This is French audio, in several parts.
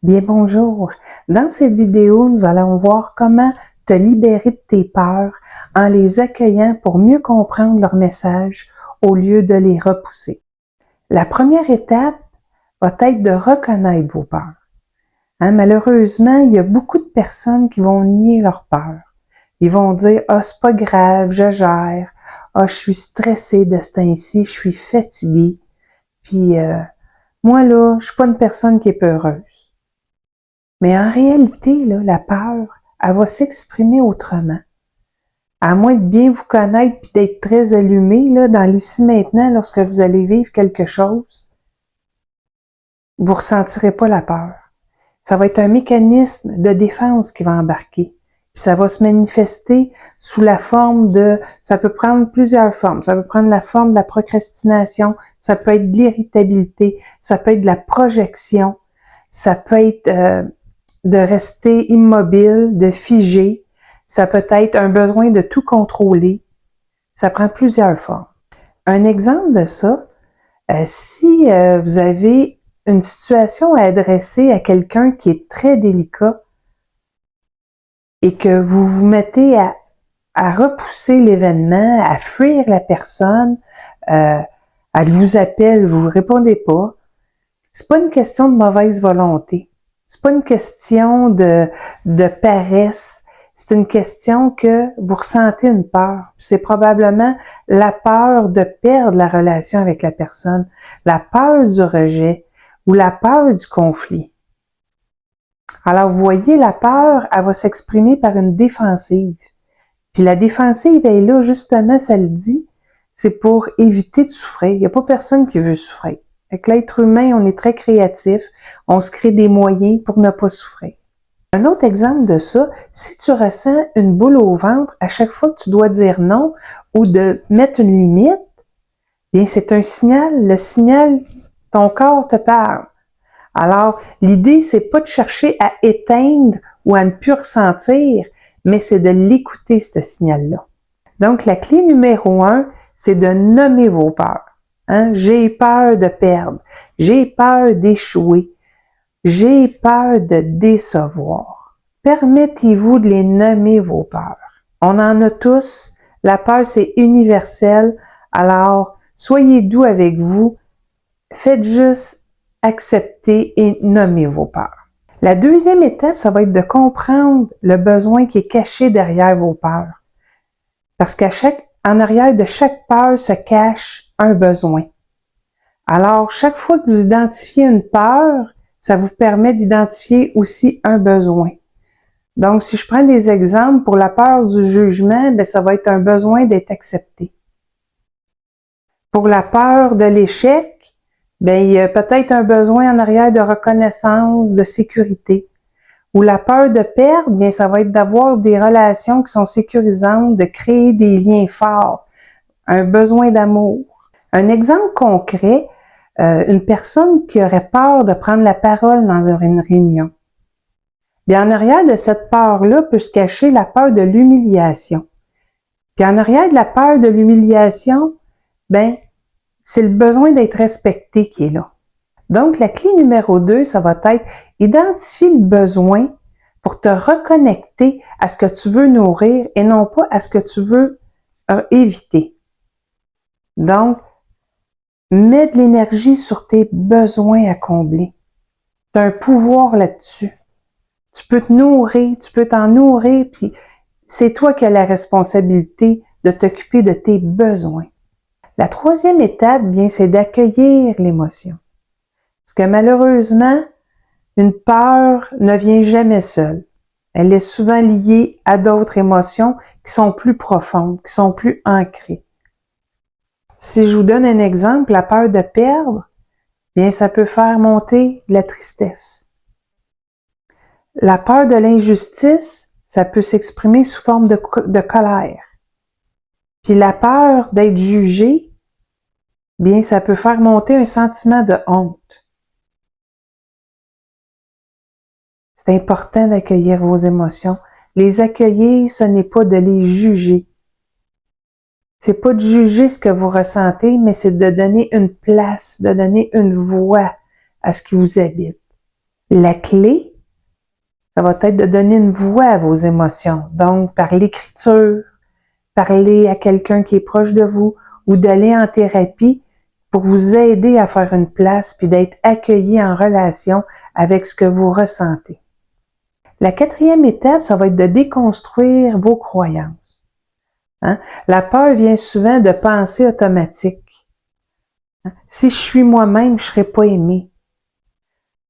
Bien bonjour! Dans cette vidéo, nous allons voir comment te libérer de tes peurs en les accueillant pour mieux comprendre leur message au lieu de les repousser. La première étape va être de reconnaître vos peurs. Malheureusement, il y a beaucoup de personnes qui vont nier leurs peurs. Ils vont dire « Ah, c'est pas grave, je gère. Ah, je suis stressé de ce temps-ci, je suis fatigué. Puis moi là, je suis pas une personne qui est peureuse. » Mais en réalité, là, la peur, elle va s'exprimer autrement. À moins de bien vous connaître puis d'être très allumé là, dans l'ici maintenant, lorsque vous allez vivre quelque chose, vous ressentirez pas la peur. Ça va être un mécanisme de défense qui va embarquer. Puis ça va se manifester sous la forme de... Ça peut prendre plusieurs formes. Ça peut prendre la forme de la procrastination, ça peut être de l'irritabilité, ça peut être de la projection, ça peut être... de rester immobile, de figer. Ça peut être un besoin de tout contrôler. Ça prend plusieurs formes. Un exemple de ça, si vous avez une situation à adresser à quelqu'un qui est très délicat et que vous vous mettez à repousser l'événement, à fuir la personne, elle vous appelle, vous ne répondez pas, c'est pas une question de mauvaise volonté. C'est pas une question de paresse. C'est une question que vous ressentez une peur. C'est probablement la peur de perdre la relation avec la personne, la peur du rejet ou la peur du conflit. Alors, vous voyez, la peur, elle va s'exprimer par une défensive. Puis la défensive, elle est là, justement, ça le dit, c'est pour éviter de souffrir. Il n'y a pas personne qui veut souffrir. Avec l'être humain, on est très créatif, on se crée des moyens pour ne pas souffrir. Un autre exemple de ça, si tu ressens une boule au ventre à chaque fois que tu dois dire non ou de mettre une limite, bien c'est un signal, le signal, ton corps te parle. Alors, l'idée, c'est pas de chercher à éteindre ou à ne plus ressentir, mais c'est de l'écouter, ce signal-là. Donc, la clé numéro 1, c'est de nommer vos peurs. J'ai peur de perdre, j'ai peur d'échouer, j'ai peur de décevoir. Permettez-vous de les nommer vos peurs. On en a tous, la peur c'est universel, alors soyez doux avec vous, faites juste accepter et nommer vos peurs. La deuxième étape, ça va être de comprendre le besoin qui est caché derrière vos peurs. Parce qu'en arrière de chaque peur se cache un besoin. Alors, chaque fois que vous identifiez une peur, ça vous permet d'identifier aussi un besoin. Donc, si je prends des exemples, pour la peur du jugement, bien, ça va être un besoin d'être accepté. Pour la peur de l'échec, bien, il y a peut-être un besoin en arrière de reconnaissance, de sécurité. Ou la peur de perdre, bien, ça va être d'avoir des relations qui sont sécurisantes, de créer des liens forts, un besoin d'amour. Un exemple concret, une personne qui aurait peur de prendre la parole dans une réunion. Bien, en arrière de cette peur-là peut se cacher la peur de l'humiliation. Puis en arrière de la peur de l'humiliation, ben, c'est le besoin d'être respecté qui est là. Donc, la clé numéro 2, ça va être identifier le besoin pour te reconnecter à ce que tu veux nourrir et non pas à ce que tu veux éviter. Donc, mets de l'énergie sur tes besoins à combler. Tu as un pouvoir là-dessus. Tu peux te nourrir, tu peux t'en nourrir, puis c'est toi qui as la responsabilité de t'occuper de tes besoins. La troisième étape, bien, c'est d'accueillir l'émotion. Parce que malheureusement, une peur ne vient jamais seule. Elle est souvent liée à d'autres émotions qui sont plus profondes, qui sont plus ancrées. Si je vous donne un exemple, la peur de perdre, bien, ça peut faire monter la tristesse. La peur de l'injustice, ça peut s'exprimer sous forme de colère. Puis la peur d'être jugé, bien, ça peut faire monter un sentiment de honte. C'est important d'accueillir vos émotions. Les accueillir, ce n'est pas de les juger. C'est pas de juger ce que vous ressentez, mais c'est de donner une place, de donner une voix à ce qui vous habite. La clé, ça va être de donner une voix à vos émotions. Donc, par l'écriture, parler à quelqu'un qui est proche de vous ou d'aller en thérapie pour vous aider à faire une place puis d'être accueilli en relation avec ce que vous ressentez. La quatrième étape, ça va être de déconstruire vos croyances. Hein? La peur vient souvent de pensées automatiques. Hein? Si je suis moi-même, je ne serai pas aimé.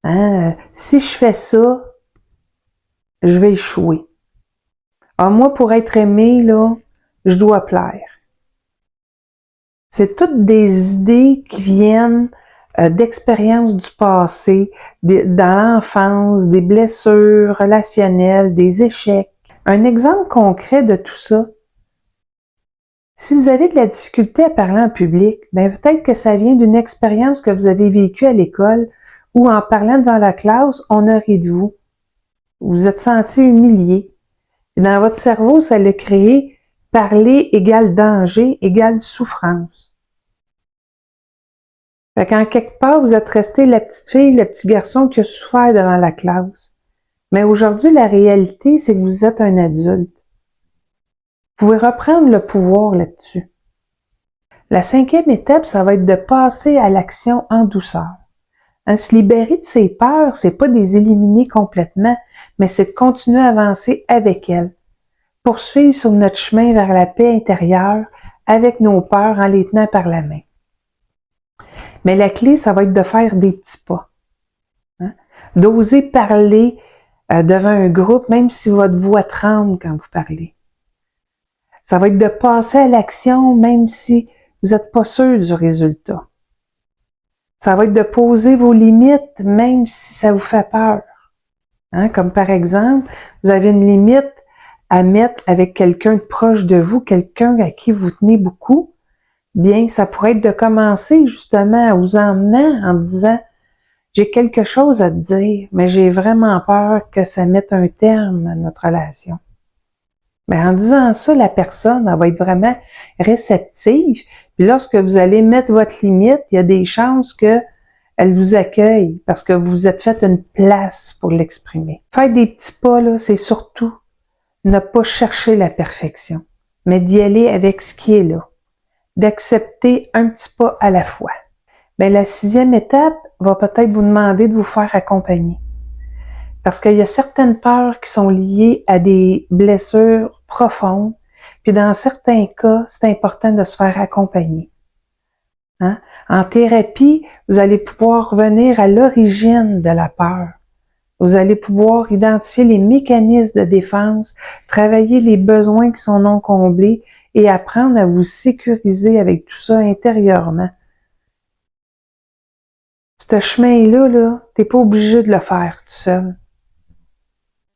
Hein? Si je fais ça, je vais échouer. Ah, moi, pour être aimé, là, je dois plaire. C'est toutes des idées qui viennent d'expériences du passé, dans l'enfance, des blessures relationnelles, des échecs. Un exemple concret de tout ça, si vous avez de la difficulté à parler en public, ben peut-être que ça vient d'une expérience que vous avez vécue à l'école où en parlant devant la classe, on a ri de vous. Vous vous êtes senti humilié. Et dans votre cerveau, ça l'a créé parler égale danger, égale souffrance. Fait qu'en quelque part, vous êtes resté la petite fille, le petit garçon qui a souffert devant la classe. Mais aujourd'hui, la réalité, c'est que vous êtes un adulte. Vous pouvez reprendre le pouvoir là-dessus. La cinquième étape, ça va être de passer à l'action en douceur. Hein, se libérer de ses peurs, c'est pas de les éliminer complètement, mais c'est de continuer à avancer avec elles. Poursuivre sur notre chemin vers la paix intérieure avec nos peurs en les tenant par la main. Mais la clé, ça va être de faire des petits pas. Hein? D'oser parler devant un groupe, même si votre voix tremble quand vous parlez. Ça va être de passer à l'action, même si vous n'êtes pas sûr du résultat. Ça va être de poser vos limites, même si ça vous fait peur. Hein? Comme par exemple, vous avez une limite à mettre avec quelqu'un de proche de vous, quelqu'un à qui vous tenez beaucoup. Bien, ça pourrait être de commencer justement à vous emmener en disant « J'ai quelque chose à te dire, mais j'ai vraiment peur que ça mette un terme à notre relation. » Mais en disant ça, la personne elle va être vraiment réceptive. Puis lorsque vous allez mettre votre limite, il y a des chances qu'elle vous accueille parce que vous vous êtes fait une place pour l'exprimer. Faire des petits pas, là, c'est surtout ne pas chercher la perfection, mais d'y aller avec ce qui est là. D'accepter un petit pas à la fois. Bien, la sixième étape va peut-être vous demander de vous faire accompagner. Parce qu'il y a certaines peurs qui sont liées à des blessures profondes, puis dans certains cas, c'est important de se faire accompagner. Hein? En thérapie, vous allez pouvoir revenir à l'origine de la peur. Vous allez pouvoir identifier les mécanismes de défense, travailler les besoins qui sont non comblés et apprendre à vous sécuriser avec tout ça intérieurement. Ce chemin-là, là, t'es pas obligé de le faire tout seul.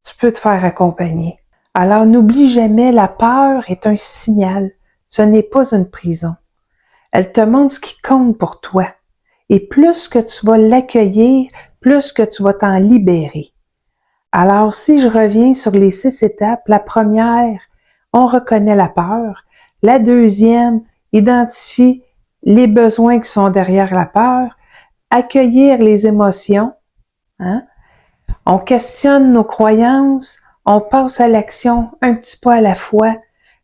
Tu peux te faire accompagner. Alors n'oublie jamais, la peur est un signal. Ce n'est pas une prison. Elle te montre ce qui compte pour toi. Et plus que tu vas l'accueillir, plus que tu vas t'en libérer. Alors, si je reviens sur les 6 étapes, la première, on reconnaît la peur. La deuxième, identifie les besoins qui sont derrière la peur. Accueillir les émotions. Hein? On questionne nos croyances, on passe à l'action un petit pas à la fois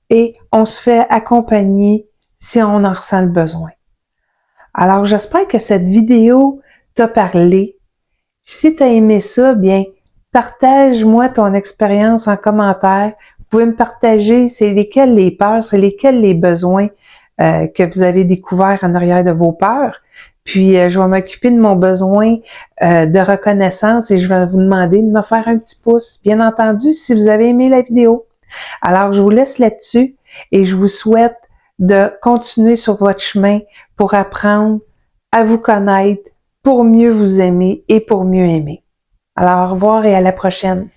et on se fait accompagner si on en ressent le besoin. Alors, j'espère que cette vidéo t'a parlé. Si tu as aimé ça, bien, partage-moi ton expérience en commentaire. Vous pouvez me partager c'est lesquelles les peurs, c'est lesquels les besoins que vous avez découverts en arrière de vos peurs. Puis, je vais m'occuper de mon besoin de reconnaissance et je vais vous demander de me faire un petit pouce, bien entendu, si vous avez aimé la vidéo. Alors, je vous laisse là-dessus et je vous souhaite de continuer sur votre chemin pour apprendre à vous connaître, pour mieux vous aimer et pour mieux aimer. Alors, au revoir et à la prochaine.